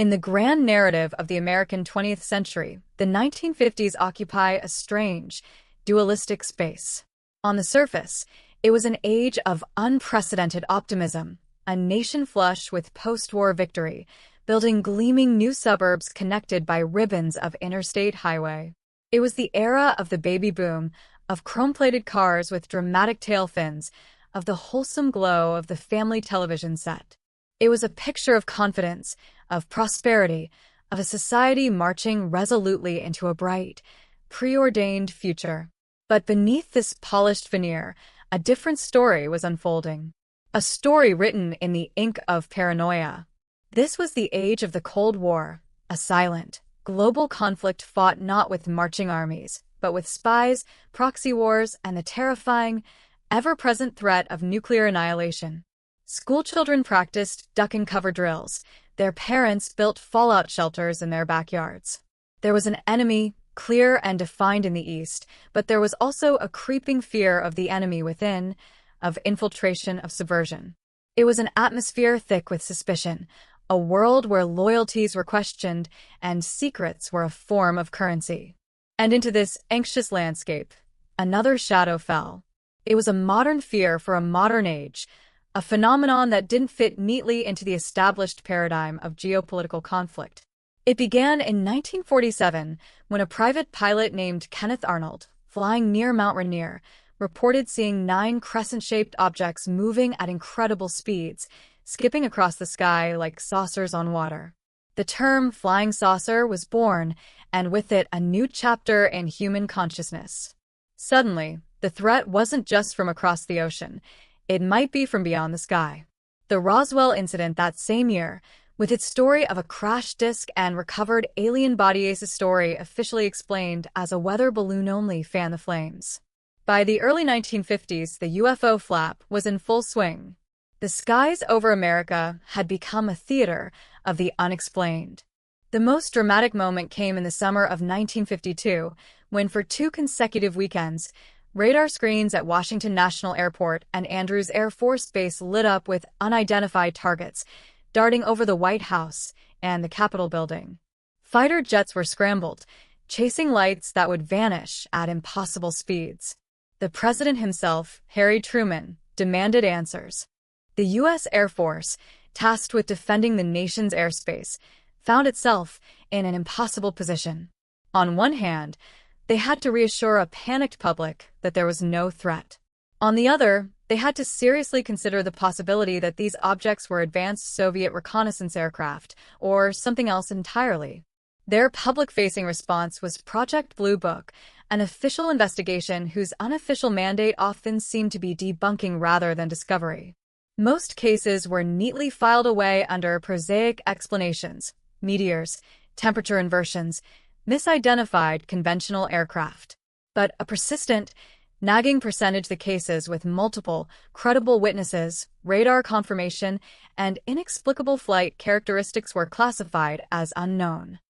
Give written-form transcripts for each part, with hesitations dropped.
In the grand narrative of the American 20th century, the 1950s occupy a strange, dualistic space. On the surface, it was an age of unprecedented optimism, a nation flush with post-war victory, building gleaming new suburbs connected by ribbons of interstate highway. It was the era of the baby boom, of chrome-plated cars with dramatic tail fins, of the wholesome glow of the family television set. It was a picture of confidence, of prosperity, of a society marching resolutely into a bright, preordained future. But beneath this polished veneer, a different story was unfolding. A story written in the ink of paranoia. This was the age of the Cold War, a silent, global conflict fought not with marching armies, but with spies, proxy wars, and the terrifying, ever-present threat of nuclear annihilation. Schoolchildren practiced duck-and-cover drills. Their parents built fallout shelters in their backyards. There was an enemy, clear and defined in the East, but there was also a creeping fear of the enemy within, of infiltration, of subversion. It was an atmosphere thick with suspicion, a world where loyalties were questioned and secrets were a form of currency. And into this anxious landscape, another shadow fell. It was a modern fear for a modern age, a phenomenon that didn't fit neatly into the established paradigm of geopolitical conflict. It began in 1947 when a private pilot named Kenneth Arnold, flying near Mount Rainier, reported seeing 9 crescent-shaped objects moving at incredible speeds, skipping across the sky like saucers on water. The term flying saucer was born, and with it a new chapter in human consciousness. Suddenly, the threat wasn't just from across the ocean. It might be from beyond the sky. The Roswell incident that same year, with its story of a crash disk and recovered alien body, as a story officially explained as a weather balloon only fanned the flames. By the early 1950s, the UFO flap was in full swing. The skies over America had become a theater of the unexplained. The most dramatic moment came in the summer of 1952, when for 2 consecutive weekends, radar screens at Washington National Airport and Andrews Air Force Base lit up with unidentified targets, darting over the White House and the Capitol building. Fighter jets were scrambled, chasing lights that would vanish at impossible speeds. The president himself, Harry Truman, demanded answers. The U.S. Air Force, tasked with defending the nation's airspace, found itself in an impossible position. On one hand, they had to reassure a panicked public that there was no threat. On the other, they had to seriously consider the possibility that these objects were advanced Soviet reconnaissance aircraft, or something else entirely. Their public-facing response was Project Blue Book, an official investigation whose unofficial mandate often seemed to be debunking rather than discovery. Most cases were neatly filed away under prosaic explanations: meteors, temperature inversions, misidentified conventional aircraft. But a persistent, nagging percentage of the cases with multiple, credible witnesses, radar confirmation, and inexplicable flight characteristics were classified as unknown.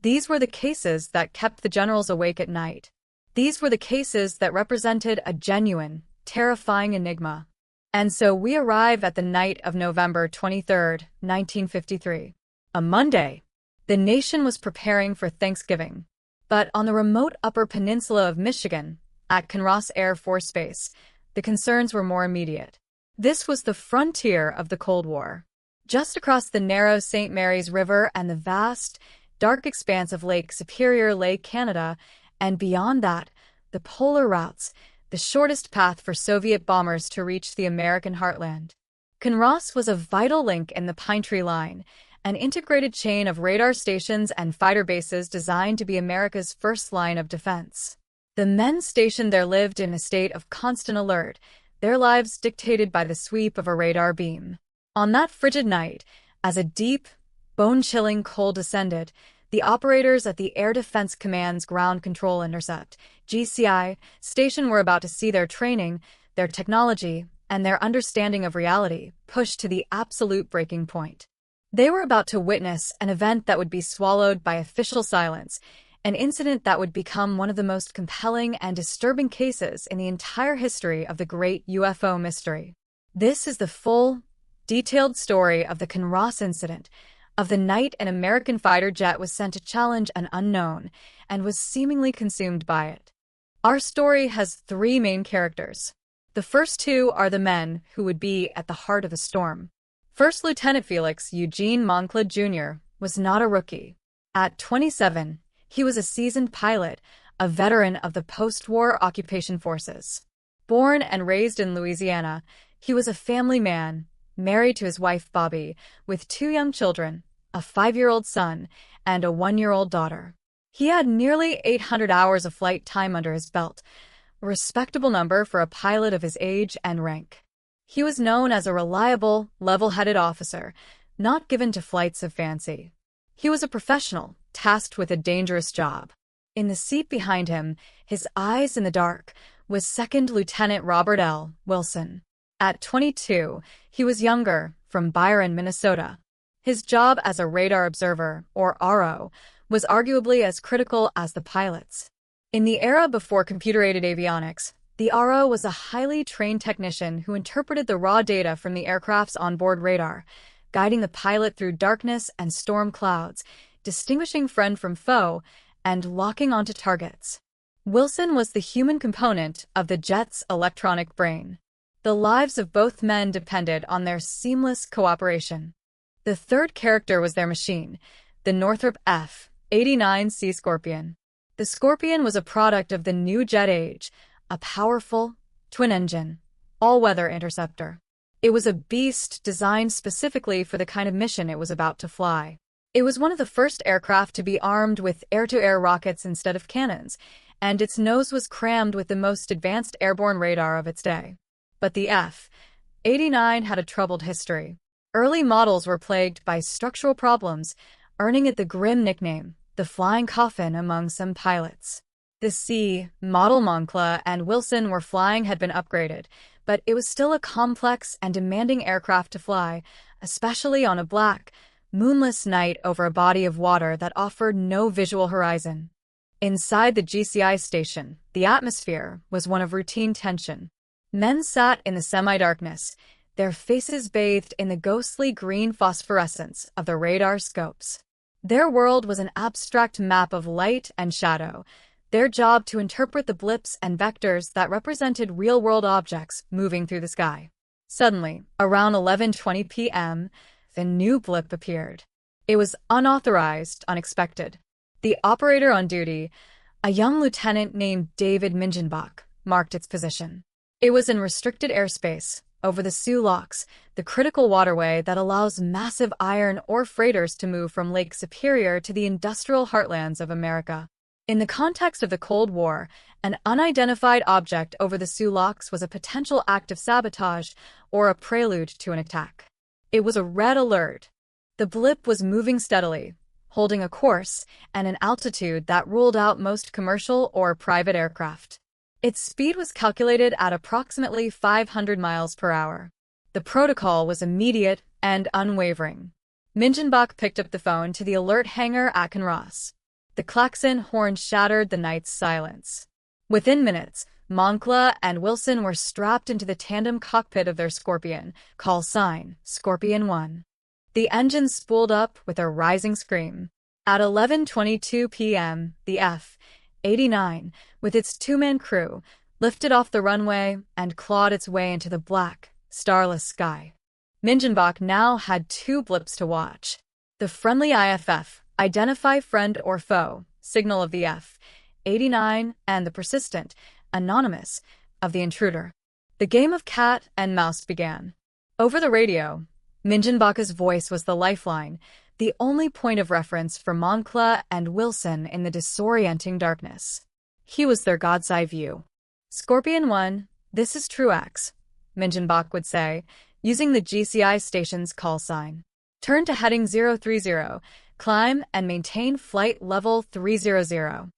These were the cases that kept the generals awake at night. These were the cases that represented a genuine, terrifying enigma. And so we arrive at the night of November 23, 1953. A Monday. The nation was preparing for Thanksgiving. But on the remote Upper Peninsula of Michigan, at Kinross Air Force Base, the concerns were more immediate. This was the frontier of the Cold War. Just across the narrow St. Mary's River and the vast, dark expanse of Lake Superior lay Canada, and beyond that, the polar routes, the shortest path for Soviet bombers to reach the American heartland. Kinross was a vital link in the Pine Tree Line, an integrated chain of radar stations and fighter bases designed to be America's first line of defense. The men stationed there lived in a state of constant alert, their lives dictated by the sweep of a radar beam. On that frigid night, as a deep, bone-chilling cold descended, the operators at the Air Defense Command's Ground Control Intercept (GCI) station were about to see their training, their technology, and their understanding of reality pushed to the absolute breaking point. They were about to witness an event that would be swallowed by official silence, an incident that would become one of the most compelling and disturbing cases in the entire history of the great UFO mystery. This is the full, detailed story of the Kinross incident, of the night, an American fighter jet was sent to challenge an unknown and was seemingly consumed by it. Our story has three main characters. The first two are the men who would be at the heart of the storm. First Lieutenant Felix Eugene Moncla Jr. was not a rookie. At 27, he was a seasoned pilot, a veteran of the post-war occupation forces. Born and raised in Louisiana, he was a family man, married to his wife Bobby, with two young children, a 5-year-old son and a 1-year-old daughter. He had nearly 800 hours of flight time under his belt, a respectable number for a pilot of his age and rank. He was known as a reliable, level-headed officer, not given to flights of fancy. He was a professional, tasked with a dangerous job. In the seat behind him, his eyes in the dark, was Second Lieutenant Robert L. Wilson. At 22, he was younger, from Byron, Minnesota. His job as a radar observer, or RO, was arguably as critical as the pilot's. In the era before computer-aided avionics, the RO was a highly trained technician who interpreted the raw data from the aircraft's onboard radar, guiding the pilot through darkness and storm clouds, distinguishing friend from foe, and locking onto targets. Wilson was the human component of the jet's electronic brain. The lives of both men depended on their seamless cooperation. The third character was their machine, the Northrop F-89 Sea Scorpion. The Scorpion was a product of the new jet age, a powerful, twin-engine, all-weather interceptor. It was a beast designed specifically for the kind of mission it was about to fly. It was one of the first aircraft to be armed with air-to-air rockets instead of cannons, and its nose was crammed with the most advanced airborne radar of its day. But the F-89 had a troubled history. Early models were plagued by structural problems, earning it the grim nickname, the Flying Coffin, among some pilots. The C model Moncla and Wilson were flying had been upgraded, but it was still a complex and demanding aircraft to fly, especially on a black, moonless night over a body of water that offered no visual horizon. Inside the GCI station, the atmosphere was one of routine tension. Men sat in the semi-darkness, their faces bathed in the ghostly green phosphorescence of the radar scopes. Their world was an abstract map of light and shadow, their job to interpret the blips and vectors that represented real-world objects moving through the sky. Suddenly, around 11:20 p.m., the new blip appeared. It was unauthorized, unexpected. The operator on duty, a young lieutenant named David Mingenbach, marked its position. It was in restricted airspace, over the Sioux Locks, the critical waterway that allows massive iron ore freighters to move from Lake Superior to the industrial heartlands of America. In the context of the Cold War, an unidentified object over the Sioux Locks was a potential act of sabotage or a prelude to an attack. It was a red alert. The blip was moving steadily, holding a course and an altitude that ruled out most commercial or private aircraft. Its speed was calculated at approximately 500 miles per hour. The protocol was immediate and unwavering. Mingenbach picked up the phone to the alert hangar at Kinross. The klaxon horn shattered the night's silence. Within minutes, Moncla and Wilson were strapped into the tandem cockpit of their Scorpion, call sign Scorpion 1. The engine spooled up with a rising scream. At 11:22 p.m., the F-89, with its two-man crew, lifted off the runway and clawed its way into the black, starless sky. Mingenbach now had two blips to watch. The friendly IFF, identify friend or foe, signal of the F-89, and the persistent, anonymous, of the intruder. The game of cat and mouse began. Over the radio, Mingenbach's voice was the lifeline, the only point of reference for Moncla and Wilson in the disorienting darkness. He was their God's eye view. Scorpion 1, this is Truax, Mingenbach would say, using the GCI station's call sign. Turn to heading 030, climb and maintain flight level 300.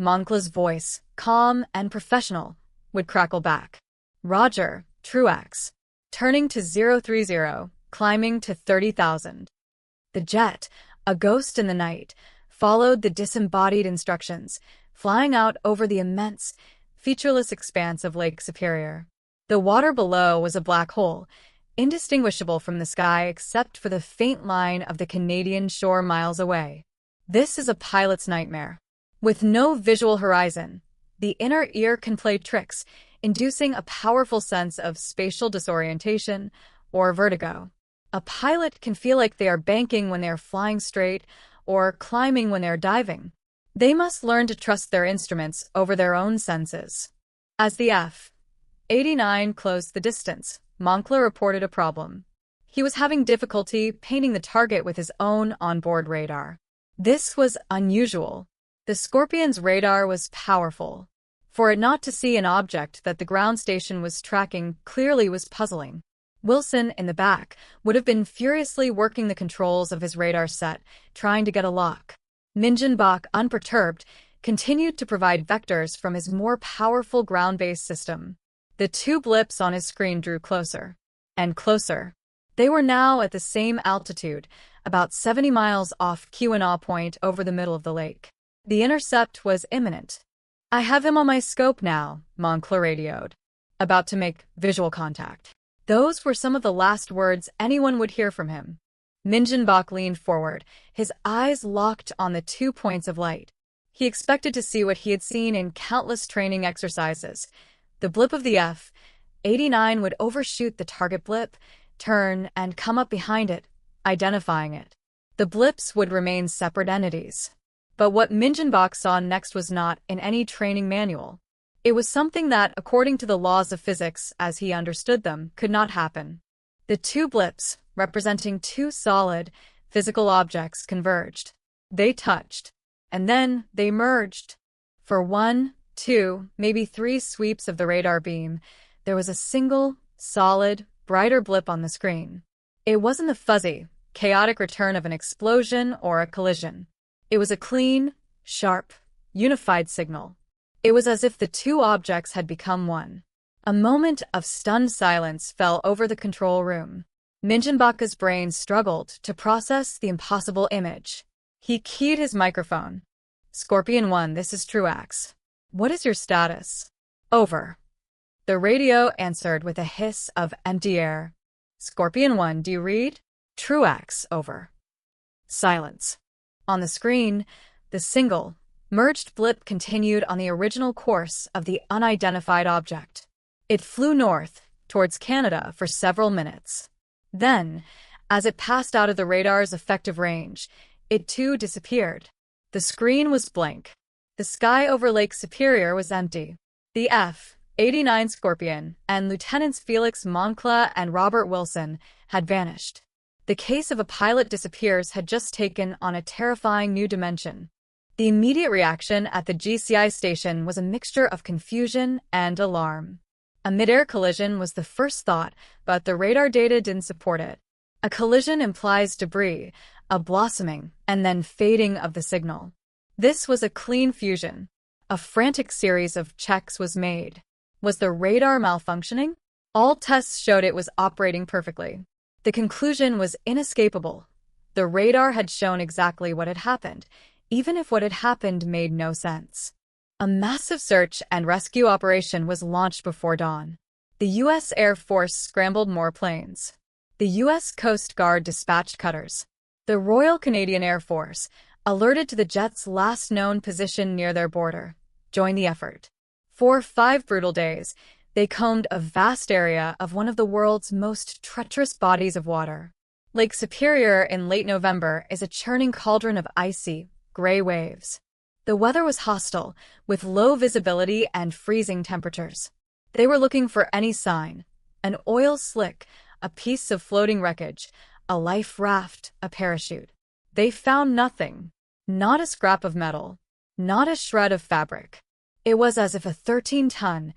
Moncla's voice, calm and professional, would crackle back. Roger, Truax. Turning to 030, climbing to 30,000. The jet, a ghost in the night, followed the disembodied instructions, flying out over the immense, featureless expanse of Lake Superior. The water below was a black hole, indistinguishable from the sky except for the faint line of the Canadian shore miles away. This is a pilot's nightmare. With no visual horizon, the inner ear can play tricks, inducing a powerful sense of spatial disorientation or vertigo. A pilot can feel like they are banking when they are flying straight or climbing when they are diving. They must learn to trust their instruments over their own senses. As the F-89 closed the distance, Moncla reported a problem. He was having difficulty painting the target with his own onboard radar. This was unusual. The Scorpion's radar was powerful. For it not to see an object that the ground station was tracking clearly was puzzling. Wilson, in the back, would have been furiously working the controls of his radar set, trying to get a lock. Minjin, unperturbed, continued to provide vectors from his more powerful ground-based system. The two blips on his screen drew closer and closer. They were now at the same altitude, about 70 miles off Keweenaw Point over the middle of the lake. The intercept was imminent. "I have him on my scope now," Moncla radioed, about to make visual contact. Those were some of the last words anyone would hear from him. Minjin leaned forward, his eyes locked on the 2 points of light. He expected to see what he had seen in countless training exercises. The blip of the F-89 would overshoot the target blip, turn, and come up behind it, identifying it. The blips would remain separate entities. But what Minjin saw next was not in any training manual. It was something that, according to the laws of physics as he understood them, could not happen. The two blips, representing two solid, physical objects, converged. They touched. And then they merged. For 1, 2, maybe 3 sweeps of the radar beam, there was a single, solid, brighter blip on the screen. It wasn't the fuzzy, chaotic return of an explosion or a collision. It was a clean, sharp, unified signal. It was as if the two objects had become one. A moment of stunned silence fell over the control room. Minjin's brain struggled to process the impossible image. He keyed his microphone. "Scorpion 1, this is Truax. What is your status?" "Over." The radio answered with a hiss of empty air. "Scorpion 1, do you read?" "Truax, over." Silence. On the screen, the single, merged blip continued on the original course of the unidentified object. It flew north, towards Canada, for several minutes. Then, as it passed out of the radar's effective range, it too disappeared. The screen was blank. The sky over Lake Superior was empty. The F-89 Scorpion and Lieutenants Felix Moncla and Robert Wilson had vanished. The case of a pilot disappears had just taken on a terrifying new dimension. The immediate reaction at the GCI station was a mixture of confusion and alarm. A mid-air collision was the first thought, but the radar data didn't support it. A collision implies debris, a blossoming, and then fading of the signal. This was a clean fusion. A frantic series of checks was made. Was the radar malfunctioning? All tests showed it was operating perfectly. The conclusion was inescapable. The radar had shown exactly what had happened, even if what had happened made no sense. A massive search and rescue operation was launched before dawn. The U.S. Air Force scrambled more planes. The U.S. Coast Guard dispatched cutters. The Royal Canadian Air Force, alerted to the jet's last known position near their border, joined the effort. For 5 brutal days, they combed a vast area of one of the world's most treacherous bodies of water. Lake Superior in late November is a churning cauldron of icy, gray waves. The weather was hostile, with low visibility and freezing temperatures. They were looking for any sign: an oil slick, a piece of floating wreckage, a life raft, a parachute. They found nothing. Not a scrap of metal. Not a shred of fabric. It was as if a 13-ton,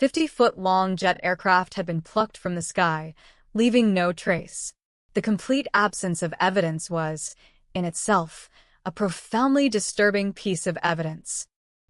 50-foot-long jet aircraft had been plucked from the sky, leaving no trace. The complete absence of evidence was, in itself, a profoundly disturbing piece of evidence.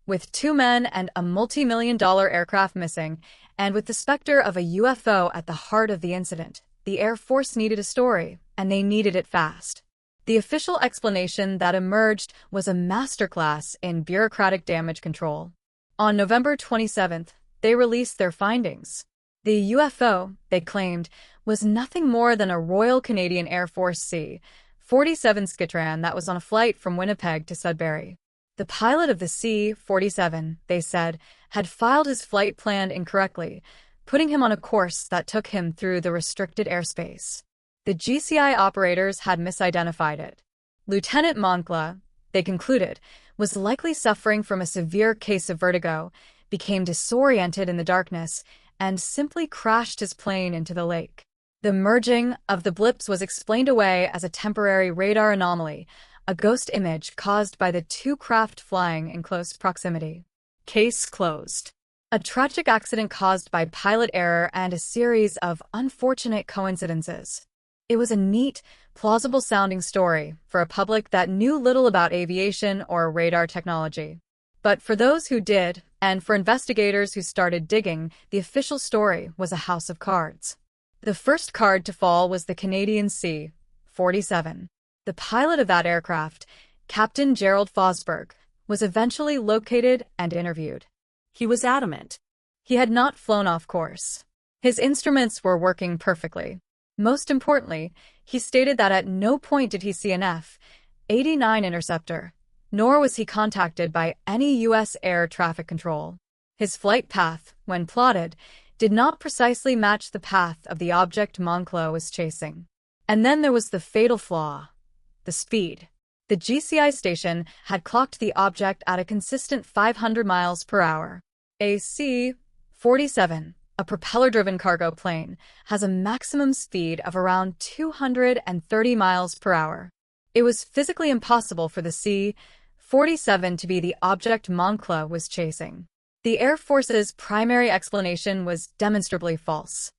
With 2 men and a multi-million-dollar aircraft missing, and with the specter of a UFO at the heart of the incident, the Air Force needed a story, and they needed it fast. The official explanation that emerged was a masterclass in bureaucratic damage control. On November 27th, they released their findings. The UFO, they claimed, was nothing more than a Royal Canadian Air Force C-47 Skytrain that was on a flight from Winnipeg to Sudbury. The pilot of the C-47, they said, had filed his flight plan incorrectly, putting him on a course that took him through the restricted airspace. The GCI operators had misidentified it. Lieutenant Moncla, they concluded, was likely suffering from a severe case of vertigo, became disoriented in the darkness, and simply crashed his plane into the lake. The merging of the blips was explained away as a temporary radar anomaly, a ghost image caused by the two craft flying in close proximity. Case closed. A tragic accident caused by pilot error and a series of unfortunate coincidences. It was a neat, plausible-sounding story for a public that knew little about aviation or radar technology. But for those who did, and for investigators who started digging, the official story was a house of cards. The first card to fall was the Canadian C-47. The pilot of that aircraft, Captain Gerald Fosberg, was eventually located and interviewed. He was adamant. He had not flown off course. His instruments were working perfectly. Most importantly, he stated that at no point did he see an F-89 interceptor, nor was he contacted by any U.S. air traffic control. His flight path, when plotted, did not precisely match the path of the object Moncla was chasing. And then there was the fatal flaw: the speed. The GCI station had clocked the object at a consistent 500 miles per hour. A C-47, a propeller-driven cargo plane, has a maximum speed of around 230 miles per hour. It was physically impossible for the C-47 to be the object Moncla was chasing. The Air Force's primary explanation was demonstrably false.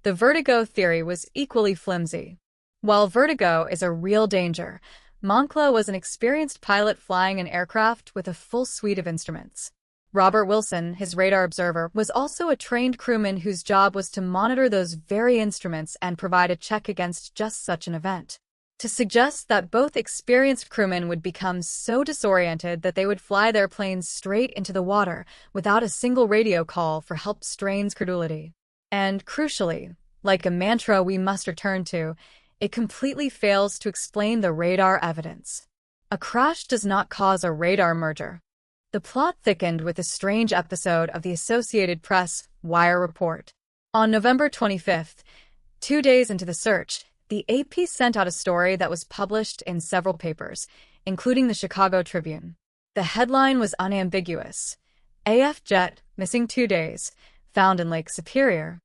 The vertigo theory was equally flimsy. While vertigo is a real danger, Moncla was an experienced pilot flying an aircraft with a full suite of instruments. Robert Wilson, his radar observer, was also a trained crewman whose job was to monitor those very instruments and provide a check against just such an event. To suggest that both experienced crewmen would become so disoriented that they would fly their planes straight into the water without a single radio call for help strains credulity. And crucially, like a mantra we must return to, it completely fails to explain the radar evidence. A crash does not cause a radar merger. The plot thickened with a strange episode of the Associated Press Wire report. On November 25th, 2 days into the search, the AP sent out a story that was published in several papers, including the Chicago Tribune. The headline was unambiguous: AF jet, missing 2 days, found in Lake Superior.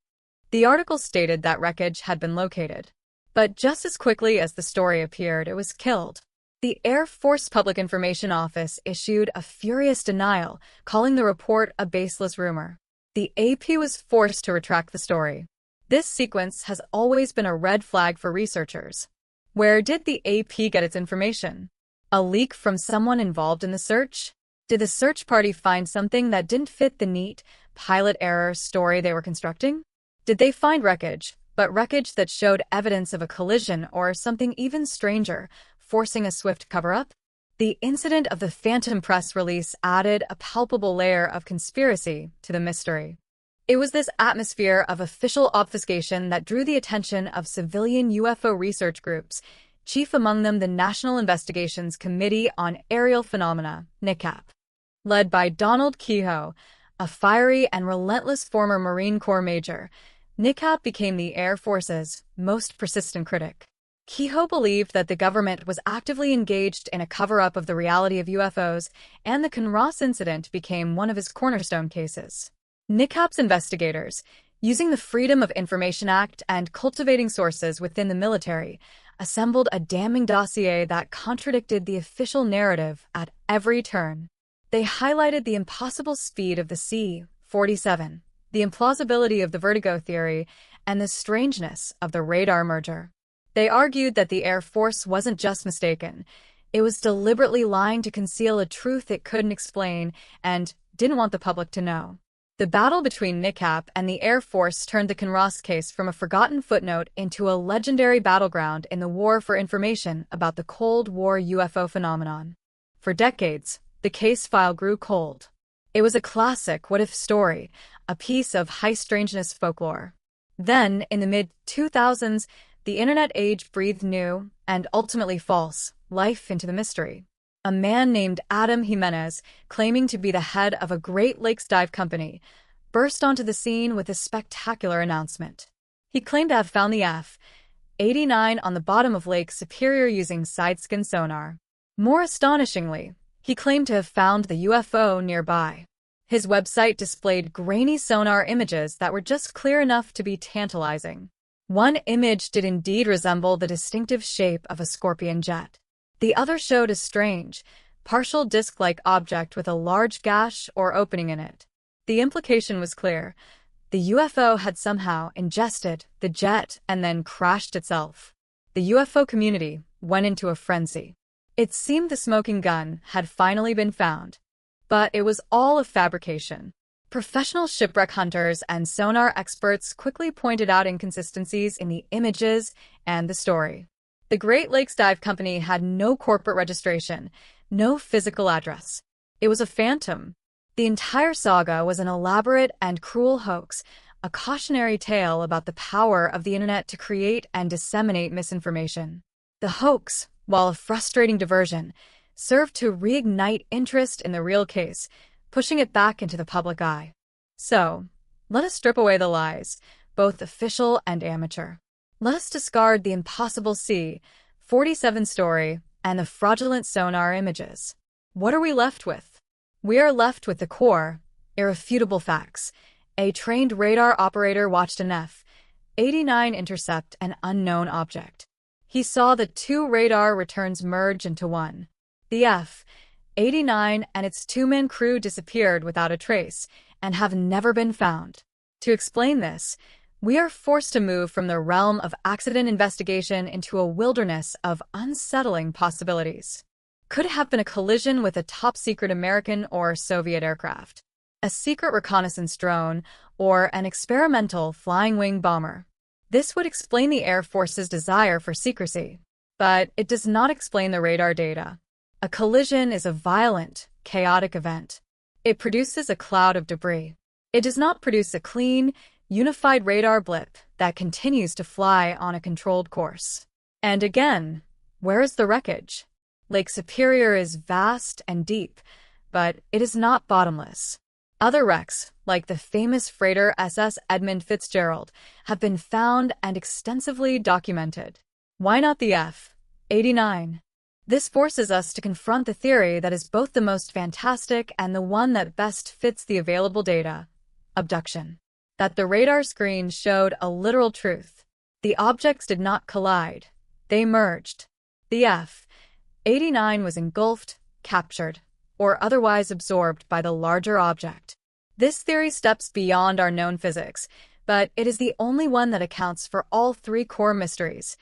The article stated that wreckage had been located. But just as quickly as the story appeared, it was killed. The Air Force Public Information Office issued a furious denial, calling the report a baseless rumor. The AP was forced to retract the story. This sequence has always been a red flag for researchers. Where did the AP get its information? A leak from someone involved in the search? Did the search party find something that didn't fit the neat, pilot error story they were constructing? Did they find wreckage, but wreckage that showed evidence of a collision or something even stranger, forcing a swift cover-up? The incident of the Phantom Press release added a palpable layer of conspiracy to the mystery. It was this atmosphere of official obfuscation that drew the attention of civilian UFO research groups, chief among them the National Investigations Committee on Aerial Phenomena, NICAP. Led by Donald Kehoe, a fiery and relentless former Marine Corps major, NICAP became the Air Force's most persistent critic. Kehoe believed that the government was actively engaged in a cover-up of the reality of UFOs, and the Kinross incident became one of his cornerstone cases. NICAP's investigators, using the Freedom of Information Act and cultivating sources within the military, assembled a damning dossier that contradicted the official narrative at every turn. They highlighted the impossible speed of the C-47, the implausibility of the vertigo theory, and the strangeness of the radar merger. They argued that the Air Force wasn't just mistaken, it was deliberately lying to conceal a truth it couldn't explain and didn't want the public to know. The battle between NICAP and the Air Force turned the Kinross case from a forgotten footnote into a legendary battleground in the war for information about the Cold War UFO phenomenon. For decades, the case file grew cold. It was a classic what-if story, a piece of high strangeness folklore. Then, in the mid-2000s, the internet age breathed new, and ultimately false, life into the mystery. A man named Adam Jimenez, claiming to be the head of a Great Lakes dive company, burst onto the scene with a spectacular announcement. He claimed to have found the F-89 on the bottom of Lake Superior using side-scan sonar. More astonishingly, he claimed to have found the UFO nearby. His website displayed grainy sonar images that were just clear enough to be tantalizing. One image did indeed resemble the distinctive shape of a scorpion jet. The other showed a strange, partial disc-like object with a large gash or opening in it. The implication was clear. The UFO had somehow ingested the jet and then crashed itself. The UFO community went into a frenzy. It seemed the smoking gun had finally been found, but it was all a fabrication. Professional shipwreck hunters and sonar experts quickly pointed out inconsistencies in the images and the story. The Great Lakes Dive Company had no corporate registration, no physical address. It was a phantom. The entire saga was an elaborate and cruel hoax, a cautionary tale about the power of the internet to create and disseminate misinformation. The hoax, while a frustrating diversion, served to reignite interest in the real case, pushing it back into the public eye. So, let us strip away the lies, both official and amateur. Let us discard the impossible C-47 story and the fraudulent sonar images. What are we left with? We are left with the core, irrefutable facts. A trained radar operator watched an F-89 intercept an unknown object. He saw the two radar returns merge into one. The F-89 and its two-man crew disappeared without a trace and have never been found. To explain this, we are forced to move from the realm of accident investigation into a wilderness of unsettling possibilities. Could it have been a collision with a top-secret American or Soviet aircraft, a secret reconnaissance drone, or an experimental flying-wing bomber? This would explain the Air Force's desire for secrecy, but it does not explain the radar data. A collision is a violent, chaotic event. It produces a cloud of debris. It does not produce a clean, unified radar blip that continues to fly on a controlled course. And again, where is the wreckage? Lake Superior is vast and deep, but it is not bottomless. Other wrecks, like the famous freighter SS Edmund Fitzgerald, have been found and extensively documented. Why not the F-89? This forces us to confront the theory that is both the most fantastic and the one that best fits the available data: abduction. That the radar screen showed a literal truth. The objects did not collide. They merged. The F-89 was engulfed, captured, or otherwise absorbed by the larger object. This theory steps beyond our known physics, but it is the only one that accounts for all three core mysteries: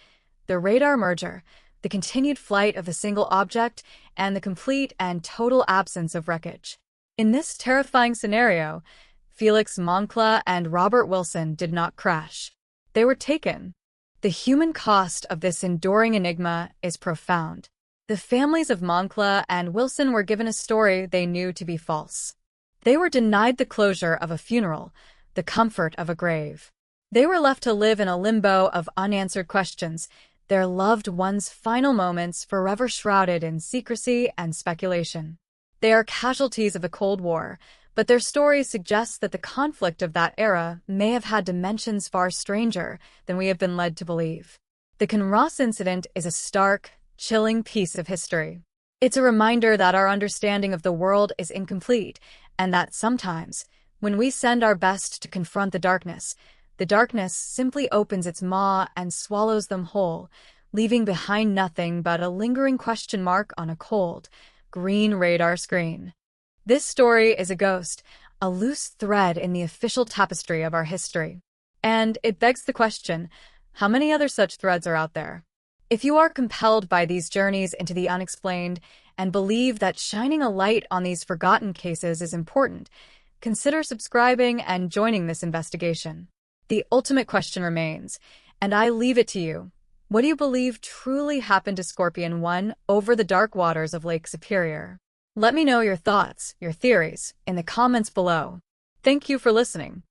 the radar merger, the continued flight of a single object, and the complete and total absence of wreckage. In this terrifying scenario, Felix Moncla and Robert Wilson did not crash. They were taken. The human cost of this enduring enigma is profound. The families of Moncla and Wilson were given a story they knew to be false. They were denied the closure of a funeral, the comfort of a grave. They were left to live in a limbo of unanswered questions, their loved ones' final moments forever shrouded in secrecy and speculation. They are casualties of the Cold War, but their stories suggest that the conflict of that era may have had dimensions far stranger than we have been led to believe. The Kinross incident is a stark, chilling piece of history. It's a reminder that our understanding of the world is incomplete, and that sometimes, when we send our best to confront the darkness simply opens its maw and swallows them whole, leaving behind nothing but a lingering question mark on a cold, green radar screen. This story is a ghost, a loose thread in the official tapestry of our history. And it begs the question, how many other such threads are out there? If you are compelled by these journeys into the unexplained and believe that shining a light on these forgotten cases is important, consider subscribing and joining this investigation. The ultimate question remains, and I leave it to you. What do you believe truly happened to Scorpion 1 over the dark waters of Lake Superior? Let me know your thoughts, your theories, in the comments below. Thank you for listening.